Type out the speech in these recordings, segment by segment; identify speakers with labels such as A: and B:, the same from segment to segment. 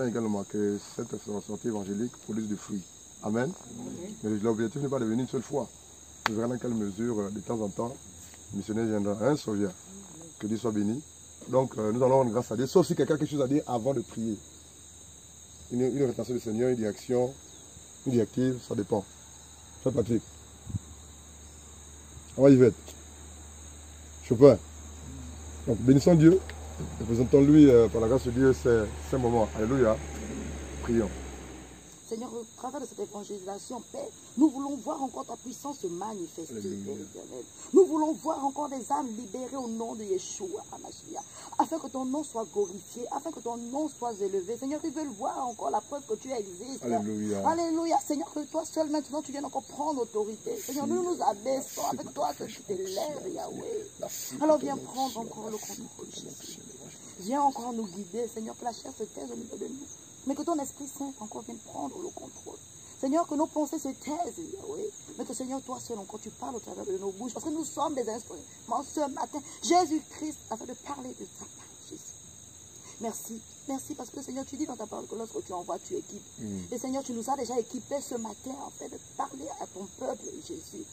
A: Également que cette sortie évangélique produise du fruit. Amen. Mais l'objectif n'est pas de venir une seule fois. Nous verrons dans quelle mesure, de temps en temps, le missionnaire viendra. Un sauveur. Que Dieu soit béni. Donc, nous allons rendre grâce à Dieu. Sauf si quelqu'un a quelque chose à dire avant de prier. Une rétention du Seigneur, une direction, une directive, ça dépend. Ça, Patrick. On va y être. Chopin. Donc, bénissons Dieu. Et présentons-lui par la grâce de Dieu ces moments. Alléluia. Prions.
B: Seigneur, au travers de cette évangélisation, Père, nous voulons voir encore ta puissance se manifester, Père éternel. Nous voulons voir encore des âmes libérées au nom de Yeshua, Hamashiach, afin que ton nom soit glorifié, afin que ton nom soit élevé. Seigneur, ils veulent voir encore la preuve que tu existes.
A: Alléluia.
B: Alléluia. Seigneur, que toi seul maintenant, tu viens encore prendre autorité. Seigneur, nous nous abaissons avec toi que tu t'élèves, Yahweh. Alors viens prendre encore le contrôle, Jésus. Viens encore nous guider, Seigneur, que la chair se taise au milieu de nous. Mais que ton Esprit Saint encore vienne prendre le contrôle. Seigneur, que nos pensées se taisent, oui. Mais que Seigneur, toi seul encore, tu parles au travers de nos bouches. Parce que nous sommes des instruments ce matin. Jésus-Christ, afin de parler de ta part, Jésus. Merci. Merci parce que Seigneur, tu dis dans ta parole que lorsque tu envoies, tu équipes. Et Seigneur, tu nous as déjà équipés ce matin, en fait, de parler à ton peuple, Jésus.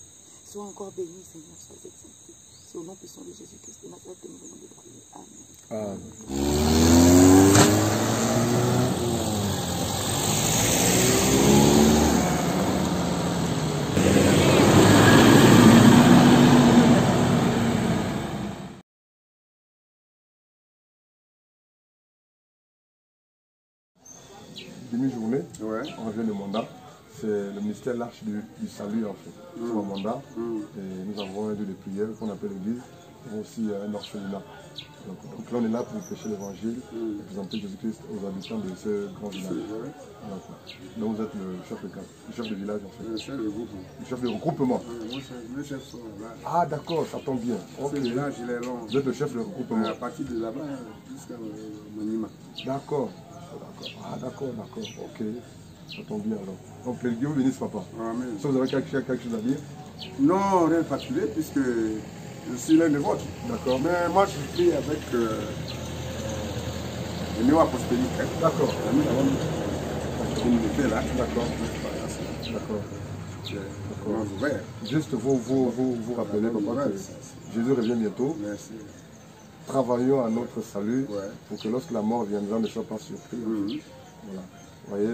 B: Sois encore béni, Seigneur, sois exalté. C'est au nom puissant de Jésus-Christ de Nazareth que nous venons de prier. Amen.
A: Demi-journée, on revient de mandat. C'est le ministère l'Arche du Salut en fait. C'est un mandat. Et nous avons un lieu de prière qu'on appelle l'église. Nous avons aussi un orphelinat. Donc là on est là pour prêcher l'évangile et présenter Jésus-Christ aux habitants de ce grand village. Donc vous êtes le chef de village en fait. Le chef de regroupement. Le chef de regroupement.
C: Le chef sont là.
A: Ah d'accord, ça tombe bien.
C: Ce village il est long.
A: Vous êtes le chef de regroupement.
C: À partir de là-bas jusqu'à Manima.
A: D'accord. Ah d'accord, ok. Ça tombe bien alors. Donc que Dieu vous bénisse papa.
C: Amen.
A: Si vous avez quelque chose à dire?
C: Non, rien de particulier puisque je suis l'un des vôtres.
A: D'accord.
C: Mais moi je prie avec le néo-apostolique.
A: D'accord.
C: Nous avons une communauté là.
A: D'accord.
C: D'accord.
A: Juste vous rappelez papa que Jésus revient bientôt.
C: Merci.
A: Travaillons à notre salut pour que lorsque la mort viendra, on ne soit pas surpris. Voilà. Vous voyez,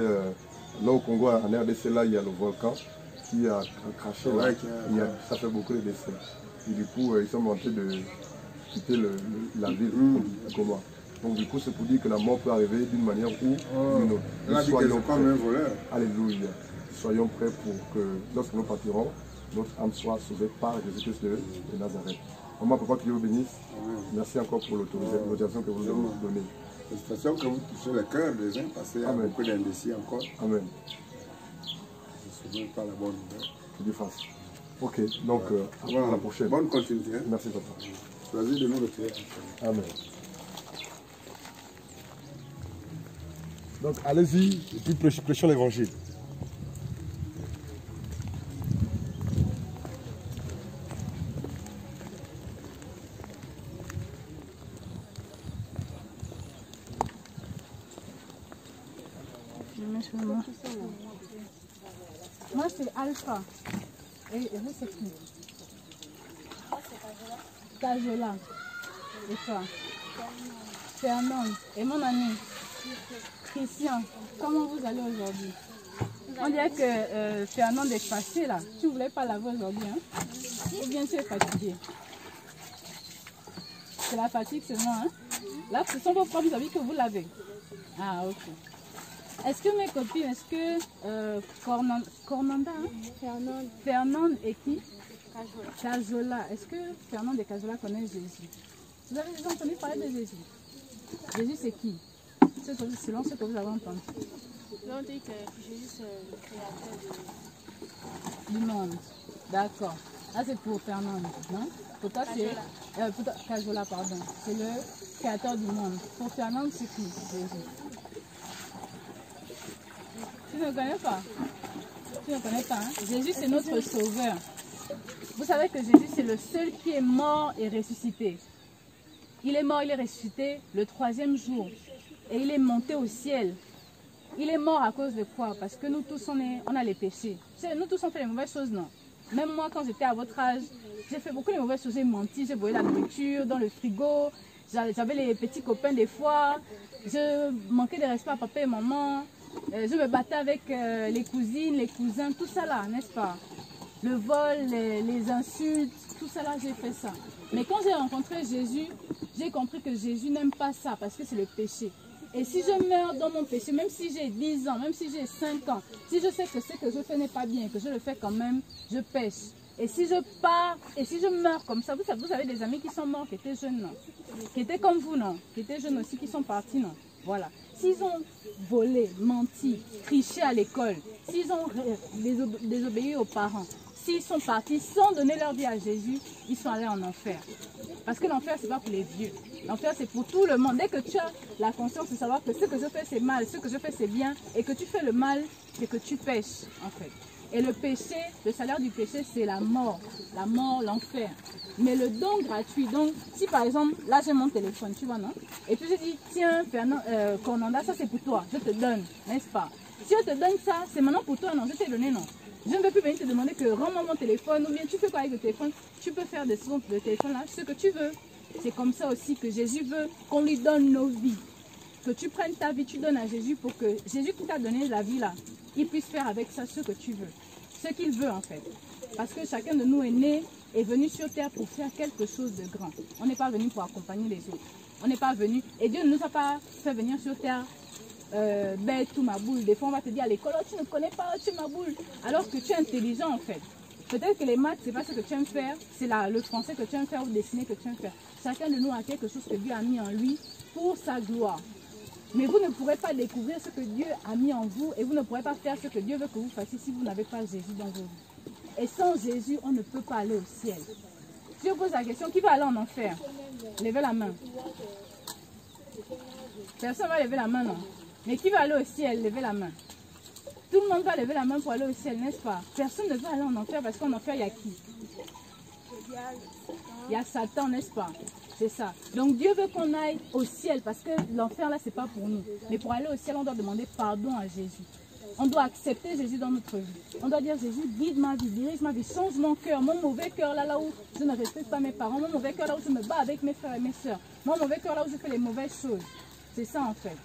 A: là au Congo, en RDC, là, il y a le volcan qui a craché. Là. Ça fait beaucoup de décès. Et du coup, ils sont montés de quitter la ville. Comment. Donc du coup, c'est pour dire que la mort peut arriver d'une manière ou d'une autre. Soyons prêts.
C: Comme un voleur.
A: Alléluia. Soyons prêts pour que lorsque nous partirons, notre âme soit sauvée par Jésus-Christ de Nazareth. Maman, papa, que Dieu vous bénisse. Merci encore pour l'autorisation que vous nous donnez.
C: Félicitations que vous touchez le cœur des uns parce qu'il y a beaucoup d'indécis encore.
A: Amen.
C: Je ne souviens pas la bonne nouvelle.
A: Que Dieu fasse. Ok, donc à la prochaine.
C: Bonne continuité.
A: Merci papa.
C: Choisis de nous retirer.
A: Amen. Donc allez-y et puis prêchons l'évangile.
D: mets sur moi. Moi, c'est Alpha. Et vous, c'est qui? Cajola. Et toi? Fernand. Et mon ami? Christian. Comment vous allez aujourd'hui? On dirait que Fernand est fâché là. Tu ne voulais pas laver aujourd'hui, hein? Ou bien tu es fatigué? C'est la fatigue seulement, hein? Là, ce sont vos propres habits que vous lavez. Ah, ok. Est-ce que mes copines, est-ce que Cornanda, hein? Fernand et qui? Cajola. Est-ce que Fernand et Cajola connaissent Jésus? Vous avez déjà entendu parler de Jésus? Jésus, c'est qui? C'est selon ce que vous avez entendu.
E: On dit que Jésus, c'est le créateur
D: du monde. D'accord. Là, c'est pour Fernand, non? Pour toi, c'est... Cajola, pardon. C'est le créateur du monde. Pour Fernand, c'est qui? Jésus. Tu ne connais pas? Tu ne connais pas, hein? Jésus, c'est notre sauveur. Vous savez que Jésus, c'est le seul qui est mort et ressuscité. Il est mort, il est ressuscité le 3e jour. Et il est monté au ciel. Il est mort à cause de quoi? Parce que nous tous, on a les péchés. Nous tous, on fait les mauvaises choses, non? Même moi, quand j'étais à votre âge, j'ai fait beaucoup de mauvaises choses. J'ai menti, j'ai volé la nourriture dans le frigo. J'avais les petits copains des fois. Je manquais de respect à papa et maman. Je me battais avec les cousines, les cousins, tout ça là, n'est-ce pas? Le vol, les insultes, tout ça là, j'ai fait ça. Mais quand j'ai rencontré Jésus, j'ai compris que Jésus n'aime pas ça parce que c'est le péché. Et si je meurs dans mon péché, même si j'ai 10 ans, même si j'ai 5 ans, si je sais que ce que je fais n'est pas bien, que je le fais quand même, je pêche. Et si je pars, et si je meurs comme ça, vous avez des amis qui sont morts, qui étaient jeunes, non? Qui étaient comme vous, non? Qui étaient jeunes aussi, qui sont partis, non? Voilà. S'ils ont volé, menti, triché à l'école, s'ils ont désobéi aux parents, s'ils sont partis sans donner leur vie à Jésus, ils sont allés en enfer. Parce que l'enfer, ce n'est pas pour les vieux. L'enfer, c'est pour tout le monde. Dès que tu as la conscience de savoir que ce que je fais, c'est mal, ce que je fais, c'est bien, et que tu fais le mal, c'est que tu pêches, en fait. Et le péché, le salaire du péché, c'est la mort, l'enfer. Mais le don gratuit, donc, si par exemple, là j'ai mon téléphone, tu vois, non? Et puis je dis, tiens, Cornanda, ça c'est pour toi, je te donne, n'est-ce pas? Si je te donne ça, c'est maintenant pour toi, non? Je t'ai donné, non? Je ne veux plus venir te demander que rends-moi mon téléphone, ou bien tu fais quoi avec le téléphone? Tu peux faire de ce téléphone-là ce que tu veux. C'est comme ça aussi que Jésus veut qu'on lui donne nos vies. Que tu prennes ta vie, tu donnes à Jésus pour que Jésus qui t'a donné la vie là, il puisse faire avec ça ce que tu veux. Ce qu'il veut en fait. Parce que chacun de nous est né, est venu sur terre pour faire quelque chose de grand. On n'est pas venu pour accompagner les autres. On n'est pas venu, et Dieu ne nous a pas fait venir sur terre bête ou ma boule. Des fois on va te dire à l'école, oh, tu ne connais pas, tu es ma boule. Alors que tu es intelligent en fait. Peut-être que les maths, c'est pas ce que tu aimes faire, c'est le français que tu aimes faire ou dessiner que tu aimes faire. Chacun de nous a quelque chose que Dieu a mis en lui pour sa gloire. Mais vous ne pourrez pas découvrir ce que Dieu a mis en vous et vous ne pourrez pas faire ce que Dieu veut que vous fassiez si vous n'avez pas Jésus dans vos vies. Et sans Jésus, on ne peut pas aller au ciel. Si je pose la question, qui va aller en enfer? Levez la main. Personne ne va lever la main, non? Mais qui va aller au ciel? Levez la main. Tout le monde va lever la main pour aller au ciel, n'est-ce pas? Personne ne veut aller en enfer parce qu'en enfer, il y a qui? Il y a Satan, n'est-ce pas? C'est ça. Donc Dieu veut qu'on aille au ciel parce que l'enfer là, c'est pas pour nous. Mais pour aller au ciel, on doit demander pardon à Jésus. On doit accepter Jésus dans notre vie. On doit dire Jésus, guide ma vie, dirige ma vie, change mon cœur, mon mauvais cœur là où je ne respecte pas mes parents, mon mauvais cœur là où je me bats avec mes frères et mes soeurs, mon mauvais cœur là où je fais les mauvaises choses. C'est ça en fait.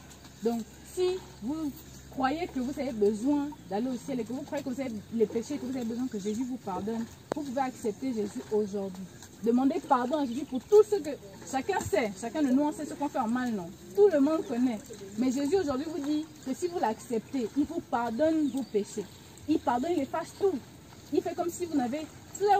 D: Donc si vous croyez que vous avez besoin d'aller au ciel et que vous croyez que vous avez les péchés, que vous avez besoin que Jésus vous pardonne, vous pouvez accepter Jésus aujourd'hui. Demandez pardon à Jésus pour tout ce que chacun sait. Chacun de nous, on sait ce qu'on fait en mal, non? Tout le monde connaît. Mais Jésus aujourd'hui vous dit que si vous l'acceptez, il vous pardonne vos péchés. Il pardonne, il efface tout. Il fait comme si vous n'avez...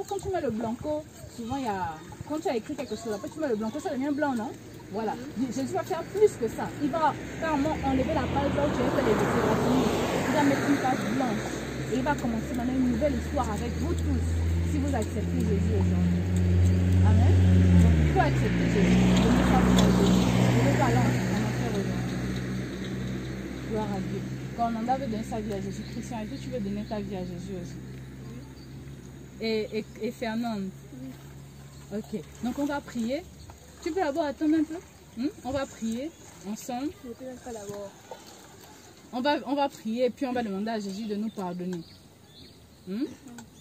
D: Quand tu mets le blanco, souvent il y a... Quand tu as écrit quelque chose, après tu mets le blanco, ça devient blanc, non? Voilà. Jésus va faire plus que ça. Il va carrément enlever la page là où tu as fait les déclarations. Il va mettre une page blanche. Et il va commencer maintenant une nouvelle histoire avec vous tous, si vous acceptez Jésus aujourd'hui. Amen. Donc il faut accepter Jésus. Donnez sa vie à Jésus. Ne pas aller en enfer aujourd'hui. Gloire à Dieu. Quand on veut donner sa vie à Jésus, Christian, est-ce que tu veux donner ta vie à Jésus aussi? Et Fernande? Ok. Donc on va prier. Tu peux d'abord attendre un peu? On va prier ensemble.
E: Je ne peux même pas d'abord.
D: On va prier et puis on va demander à Jésus de nous pardonner.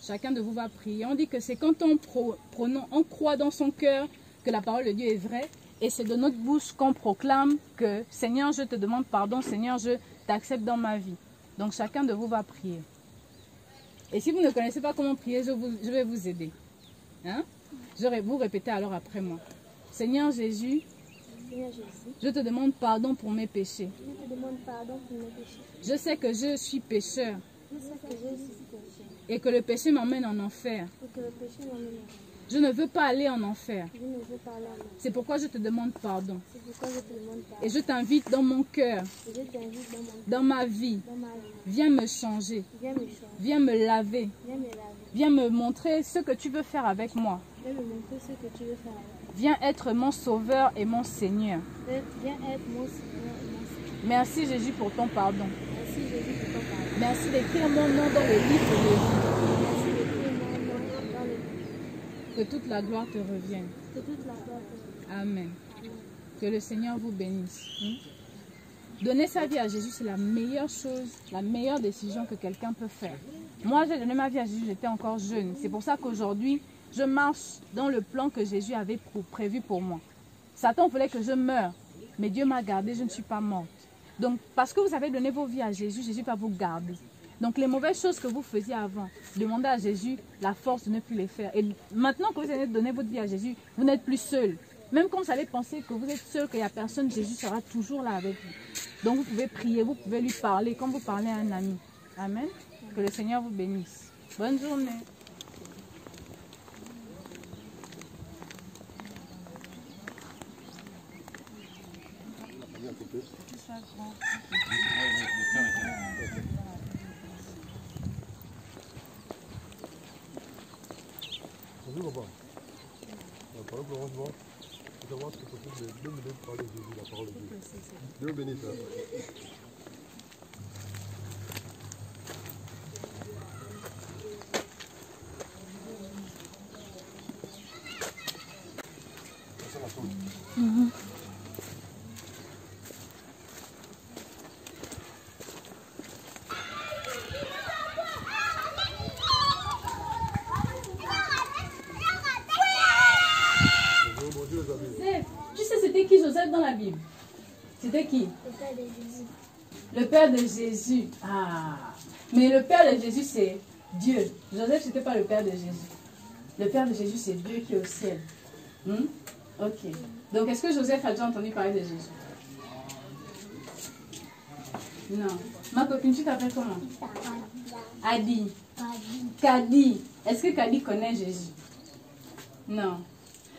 D: Chacun de vous va prier. On dit que c'est quand on croit dans son cœur que la parole de Dieu est vraie. Et c'est de notre bouche qu'on proclame que Seigneur, je te demande pardon. Seigneur, je t'accepte dans ma vie. Donc chacun de vous va prier. Et si vous ne connaissez pas comment prier, je vais vous aider. Hein? Vous répétez alors après moi. Seigneur Jésus, je te demande pardon pour mes péchés. Je sais que je suis pécheur. Et que le péché m'emmène en enfer. Je ne veux pas aller en enfer. C'est pourquoi je te demande pardon. Et je t'invite dans mon cœur, dans ma vie. Viens me changer. Viens me laver. Viens me montrer ce que tu veux faire avec moi. Viens être mon sauveur et mon Seigneur. Merci Jésus pour ton pardon. Merci d'écrire mon nom dans le livre de vie. Que toute la gloire te revienne. Amen. Que le Seigneur vous bénisse. Donner sa vie à Jésus, c'est la meilleure chose, la meilleure décision que quelqu'un peut faire. Moi, j'ai donné ma vie à Jésus, j'étais encore jeune. C'est pour ça qu'aujourd'hui, je marche dans le plan que Jésus avait prévu pour moi. Satan voulait que je meure, mais Dieu m'a gardé, je ne suis pas morte. Donc, parce que vous avez donné vos vies à Jésus, Jésus va vous garder. Donc, les mauvaises choses que vous faisiez avant, demandez à Jésus la force de ne plus les faire. Et maintenant que vous avez donné votre vie à Jésus, vous n'êtes plus seul. Même quand vous allez penser que vous êtes seul, qu'il n'y a personne, Jésus sera toujours là avec vous. Donc, vous pouvez prier, vous pouvez lui parler comme vous parlez à un ami. Amen. Que le Seigneur vous bénisse. Bonne journée.
A: Bonjour papa. La parole pour moi, c'est savoir si c'est possible de 2 minutes parler de Jésus, la parole de Dieu. 2 minutes.
D: Tu sais c'était qui Joseph dans la Bible? C'était qui?
E: Le Père de Jésus.
D: Le Père de Jésus. Ah. Mais le Père de Jésus c'est Dieu. Joseph c'était pas le Père de Jésus. Le Père de Jésus c'est Dieu qui est au ciel. Ok. Donc est-ce que Joseph a déjà entendu parler de Jésus? Non. Ma copine, tu t'appelles comment? Adi. Kadi. Est-ce que Kadi connaît Jésus? Non.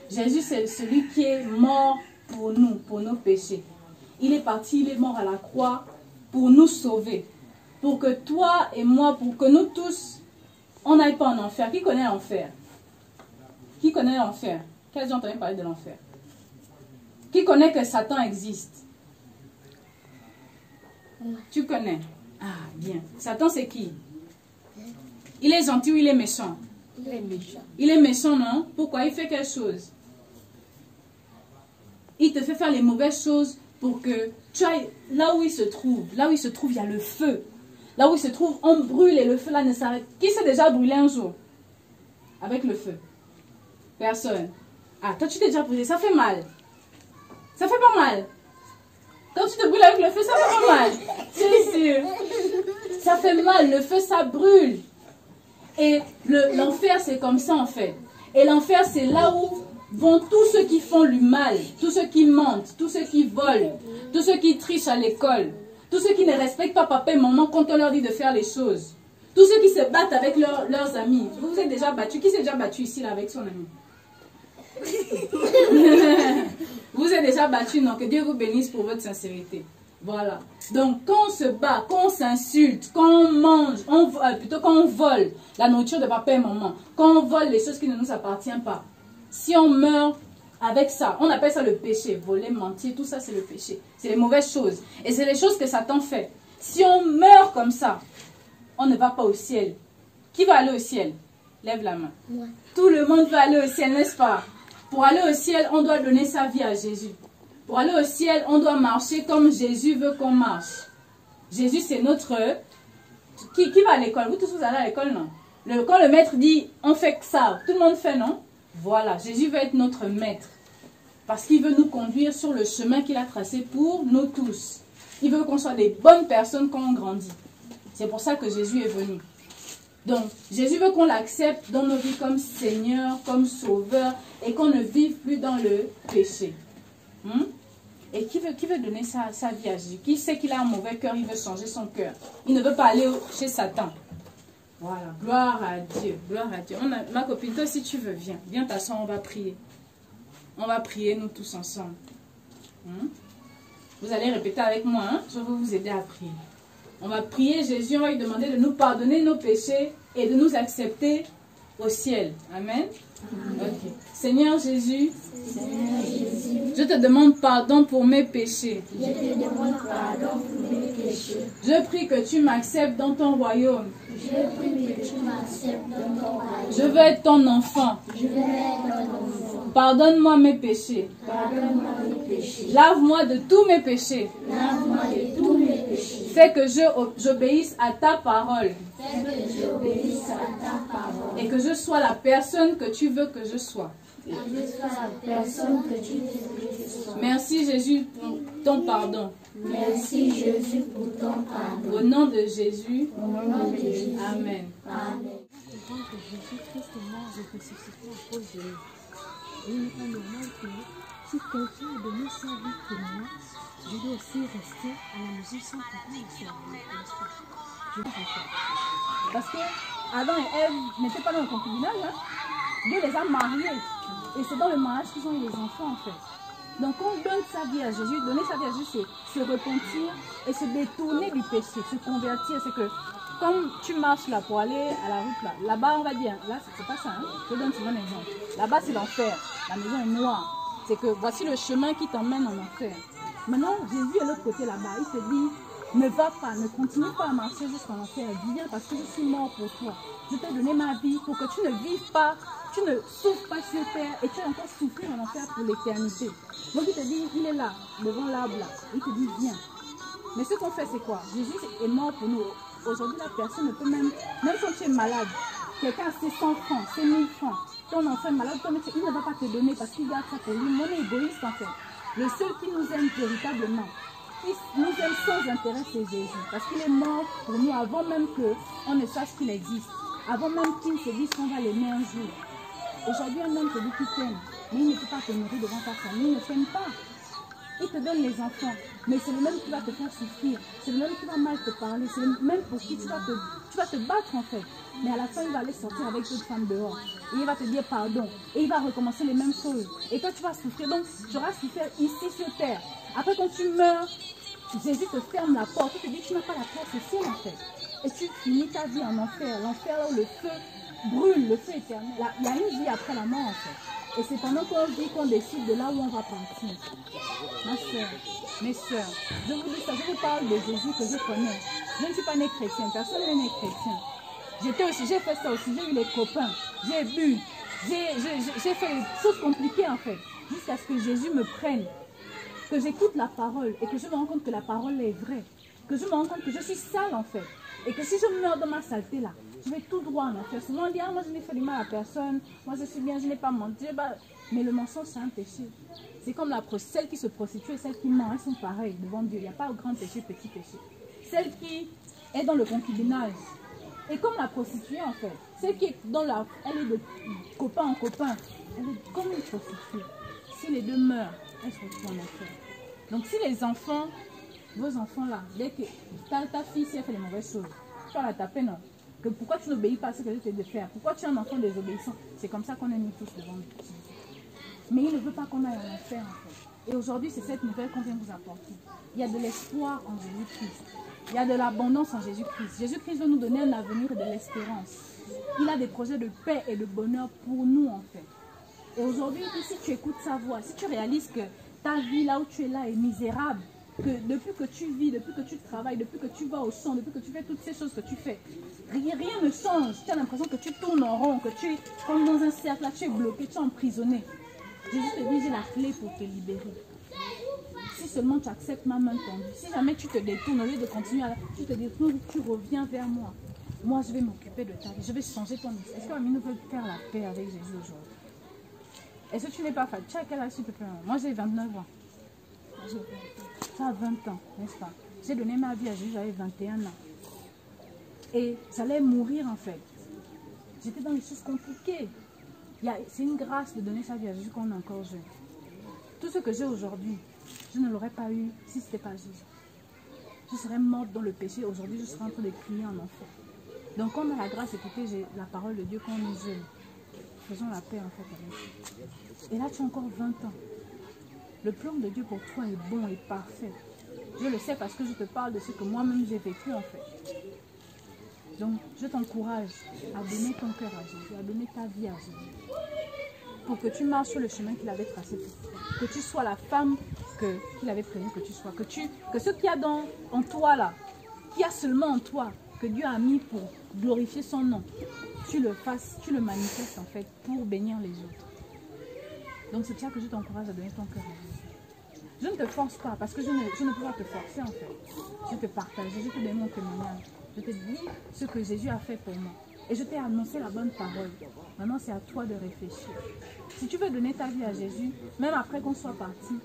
D: Jésus, c'est celui qui est mort pour nous, pour nos péchés. Il est parti, il est mort à la croix pour nous sauver. Pour que toi et moi, pour que nous tous, on n'aille pas en enfer. Qui connaît l'enfer? Qui connaît l'enfer? Quels ont entendu parler de l'enfer? Qui connaît que Satan existe? Tu connais? Ah, bien. Satan, c'est qui? Il est gentil ou il est méchant?
E: Il est méchant.
D: Il est méchant, non? Pourquoi? Il fait quelque chose. Il te fait faire les mauvaises choses pour que tu ailles là où il se trouve. Là où il se trouve, il y a le feu. Là où il se trouve, on brûle et le feu là ne s'arrête. Qui s'est déjà brûlé un jour avec le feu? Personne. Ah, toi tu t'es déjà brûlé, ça fait mal. Ça fait pas mal. Quand tu te brûles avec le feu, ça fait pas mal. C'est sûr. Ça fait mal, le feu ça brûle. Et l'enfer c'est comme ça en fait. Et l'enfer c'est là où vont tous ceux qui font du mal, tous ceux qui mentent, tous ceux qui volent, tous ceux qui trichent à l'école, tous ceux qui ne respectent pas papa et maman quand on leur dit de faire les choses, tous ceux qui se battent avec leurs amis. Vous vous êtes déjà battu? Qui s'est déjà battu ici là, avec son ami? Vous êtes déjà battu, non? Que Dieu vous bénisse pour votre sincérité. Voilà. Donc, quand on se bat, quand on s'insulte, quand on mange, plutôt quand on vole la nourriture de papa et maman, quand on vole les choses qui ne nous appartiennent pas, si on meurt avec ça, on appelle ça le péché. Voler, mentir, tout ça c'est le péché. C'est les mauvaises choses. Et c'est les choses que Satan fait. Si on meurt comme ça, on ne va pas au ciel. Qui va aller au ciel? Lève la main.
E: Moi.
D: Tout le monde va aller au ciel, n'est-ce pas? Pour aller au ciel, on doit donner sa vie à Jésus. Pour aller au ciel, on doit marcher comme Jésus veut qu'on marche. Jésus, c'est notre... Qui va à l'école? Vous tous, vous allez à l'école, non? Quand le maître dit, on fait ça, tout le monde fait, non? Voilà, Jésus veut être notre maître. Parce qu'il veut nous conduire sur le chemin qu'il a tracé pour nous tous. Il veut qu'on soit des bonnes personnes quand on grandit. C'est pour ça que Jésus est venu. Donc, Jésus veut qu'on l'accepte dans nos vies comme Seigneur, comme Sauveur, et qu'on ne vive plus dans le péché. Et qui veut donner sa vie à Jésus? Qui sait qu'il a un mauvais cœur, il veut changer son cœur. Il ne veut pas aller chez Satan. Voilà, gloire à Dieu, gloire à Dieu. Ma copine, toi si tu veux, viens. Viens t'asseoir, on va prier. On va prier nous tous ensemble. Vous allez répéter avec moi, je vais vous aider à prier. On va prier Jésus, on va lui demander de nous pardonner nos péchés et de nous accepter au ciel. Amen. Okay. Seigneur Jésus, je te demande pardon pour mes péchés. Je prie que tu m'acceptes dans ton royaume. Je veux être ton enfant. Pardonne-moi mes péchés. Lave-moi de tous mes péchés. Fais que j'obéisse à ta parole. Et que je sois la personne que tu veux que je sois. Merci Jésus pour ton pardon.
F: Merci Jésus pour ton pardon.
D: Au nom de Jésus. Amen.
E: Que Jésus-Christ est mort et ressuscité à cause de nous. Et il n'est pas normal que si quelqu'un a donné sa vie pour moi, je dois aussi rester à la maison sans pouvoir le servir.
D: Parce que Adam et Ève n'étaient pas dans le concubinage. Dieu les a mariés. Et c'est dans le mariage qu'ils ont eu les enfants en fait. Donc quand on donne sa vie à Jésus, donner sa vie à Jésus, c'est se repentir et se détourner du péché, se convertir. C'est que comme tu marches là pour aller à la route là-bas on va dire, là c'est pas ça, je donne souvent un exemple. Là-bas c'est l'enfer, la maison est noire. C'est que voici le chemin qui t'emmène en enfer. Maintenant Jésus est de l'autre côté là-bas, il te dit, ne va pas, ne continue pas à marcher jusqu'en enfer, viens parce que je suis mort pour toi. Je t'ai donné ma vie pour que tu ne vives pas, tu ne souffres pas sur terre et tu vas encore souffrir en enfer pour l'éternité. Donc il te dit, il est là, devant l'arbre là, il te dit viens. Mais ce qu'on fait c'est quoi? Jésus est mort pour nous. Aujourd'hui la personne ne peut même quand tu es malade, quelqu'un a ses 100 francs, ses 1000 francs, ton enfant est malade, il ne va pas te donner parce qu'il garde ça pour lui. Mon égoïste en fait. Le seul qui nous aime véritablement, qui nous aime sans intérêt, c'est Jésus. Parce qu'il est mort pour nous avant même qu'on ne sache qu'il existe. Avant même qu'il se dise qu'on va l'aimer un jour. Aujourd'hui, un homme te dit qu'il t'aime, mais il ne peut pas te nourrir devant ta famille, il ne t'aime pas. Il te donne les enfants, mais c'est le même qui va te faire souffrir, c'est le même qui va mal te parler, c'est le même pour qui tu vas te battre en fait. Mais à la fin, il va aller sortir avec d'autres femmes dehors. Et il va te dire pardon. Et il va recommencer les mêmes choses. Et toi, tu vas souffrir. Donc, tu auras souffert ici sur terre. Après, quand tu meurs, Jésus te ferme la porte. Il te dit, tu n'as pas la place au ciel en fait. Et tu finis ta vie en enfer. L'enfer là où le feu brûle, le feu éternel. Il y a une vie après la mort en fait. Et c'est pendant qu'on vit qu'on décide de là où on va partir. Ma soeur, mes soeurs, je vous dis ça, je vous parle de Jésus que je connais. Je ne suis pas née chrétienne, personne n'est né chrétien. J'ai fait ça aussi, j'ai eu les copains, j'ai bu, j'ai fait des choses compliquées en fait, jusqu'à ce que Jésus me prenne, que j'écoute la parole et que je me rends compte que la parole est vraie, que je me rends compte que je suis sale en fait, et que si je meurs dans ma saleté là, je vais tout droit en enfer. Souvent on dit, ah moi je n'ai fait du mal à personne, moi je suis bien, je n'ai pas menti, mais le mensonge c'est un péché. C'est comme celle qui se prostitue et celle qui ment, elles sont pareilles devant Dieu, il n'y a pas grand péché, petit péché. Celle qui est dans le concubinage, et comme la prostituée en fait, celle qui est dans elle est de copain en copain, elle est comme une prostituée. Si les deux meurent, elles se retrouvent en enfer. Donc si les enfants, vos enfants là, dès que ta fille si elle fait les mauvaises choses, tu vas la taper non. Que pourquoi tu n'obéis pas à ce que je t'ai de faire? Pourquoi tu es un enfant désobéissant? C'est comme ça qu'on est mis tous devant Dieu. Mais il ne veut pas qu'on aille en enfer en fait. Et aujourd'hui c'est cette nouvelle qu'on vient vous apporter. Il y a de l'espoir en Jésus-Christ. Il y a de l'abondance en Jésus-Christ. Jésus-Christ veut nous donner un avenir et de l'espérance. Il a des projets de paix et de bonheur pour nous en fait. Et aujourd'hui, si tu écoutes sa voix, si tu réalises que ta vie là où tu es là est misérable, que depuis que tu vis, depuis que tu travailles, depuis que tu vas au sang, depuis que tu fais toutes ces choses que tu fais, rien ne change. Tu as l'impression que tu tournes en rond, que tu es comme dans un cercle, là tu es bloqué, tu es emprisonné. Jésus te dit, j'ai la clé pour te libérer. Si seulement tu acceptes ma main tendue, si jamais tu te détournes, au lieu de continuer à... Tu te détournes, tu reviens vers moi. Moi, je vais m'occuper de ta vie. Je vais changer ton vie. Est-ce que Mamie veut faire la paix avec Jésus aujourd'hui? Est-ce que tu n'es pas fatigué? Tu as quel âge, s'il te plaît? Moi, j'ai 29 ans. Tu as 20 ans, n'est-ce pas? J'ai donné ma vie à Jésus, j'avais 21 ans. Et j'allais mourir, en fait. J'étais dans des choses compliquées. C'est une grâce de donner sa vie à Jésus quand on est encore jeune. Tout ce que j'ai aujourd'hui, je ne l'aurais pas eu si ce n'était pas Jésus. Je serais morte dans le péché. Aujourd'hui, je serais en train de crier en enfer. Donc, quand on a la grâce d'écouter la parole de Dieu quand on est jeune, faisons la paix en fait avec Dieu. Et là, tu as encore 20 ans. Le plan de Dieu pour toi est bon et parfait. Je le sais parce que je te parle de ce que moi-même j'ai vécu en fait. Donc, je t'encourage à donner ton cœur à Jésus, à donner ta vie à Jésus. Pour que tu marches sur le chemin qu'il avait tracé pour toi. Que tu sois la femme qu'il avait prévu que tu sois. Que ce qu'il y a en toi là, qu'il y a seulement en toi, que Dieu a mis pour glorifier son nom, tu le fasses, tu le manifestes en fait pour bénir les autres. Donc c'est pour ça que je t'encourage à donner ton cœur à Jésus. Je ne te force pas parce que je ne peux pas te forcer en fait. Je te partage, je te donne mon témoignage. Je te dis ce que Jésus a fait pour moi. Et je t'ai annoncé la bonne parole. Maintenant c'est à toi de réfléchir. Si tu veux donner ta vie à Jésus, même après qu'on soit parti,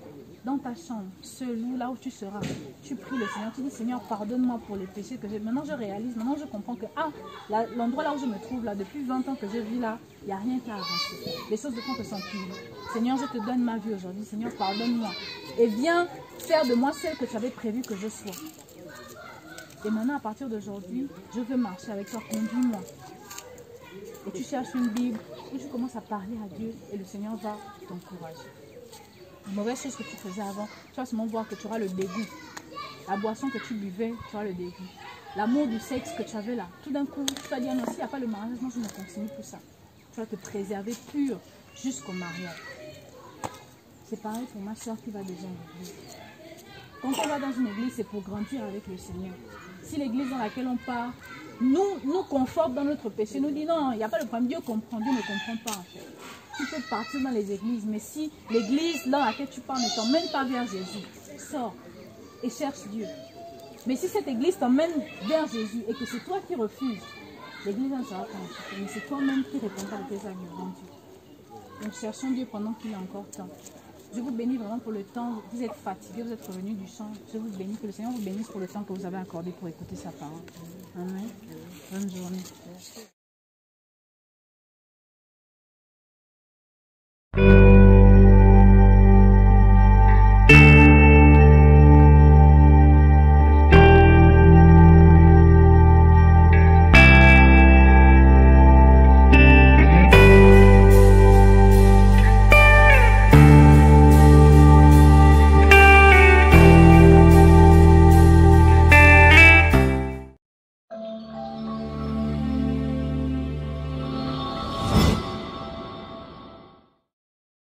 D: dans ta chambre, seul ou là où tu seras, tu pries le Seigneur, tu dis Seigneur, pardonne-moi pour les péchés que j'ai. Maintenant je réalise, maintenant je comprends que l'endroit là où je me trouve là, depuis 20 ans que je vis là, il n'y a rien qu'à avancer. Les choses de fond sont pires. Seigneur, je te donne ma vie aujourd'hui. Seigneur, pardonne-moi. Et viens faire de moi celle que tu avais prévu que je sois. Et maintenant, à partir d'aujourd'hui, je veux marcher avec toi, conduis-moi. Et tu cherches une Bible, et tu commences à parler à Dieu, et le Seigneur va t'encourager. La mauvaise chose que tu faisais avant, tu vas seulement voir que tu auras le dégoût. La boisson que tu buvais, tu auras le dégoût. L'amour du sexe que tu avais là, tout d'un coup, tu vas dire non, s'il n'y a pas le mariage, non, je ne continue pour ça. Tu vas te préserver pur jusqu'au mariage. C'est pareil pour ma soeur qui va déjà en église. Quand on va dans une église, c'est pour grandir avec le Seigneur. Si l'église dans laquelle on part nous conforte dans notre péché, nous dit non, il n'y a pas de problème, Dieu comprend, Dieu ne comprend pas en fait. Tu peux partir dans les églises, mais si l'église dans laquelle tu pars ne t'emmène pas vers Jésus, sors et cherche Dieu. Mais si cette église t'emmène vers Jésus et que c'est toi qui refuses, l'église ne sera pas en mais c'est toi-même qui répondras de tes arguments Dieu. Donc cherchons Dieu pendant qu'il y a encore temps. Je vous bénis vraiment pour le temps. Vous êtes fatigués, vous êtes revenus du champ. Je vous bénis, que le Seigneur vous bénisse pour le temps que vous avez accordé pour écouter sa parole. Amen. Bonne journée.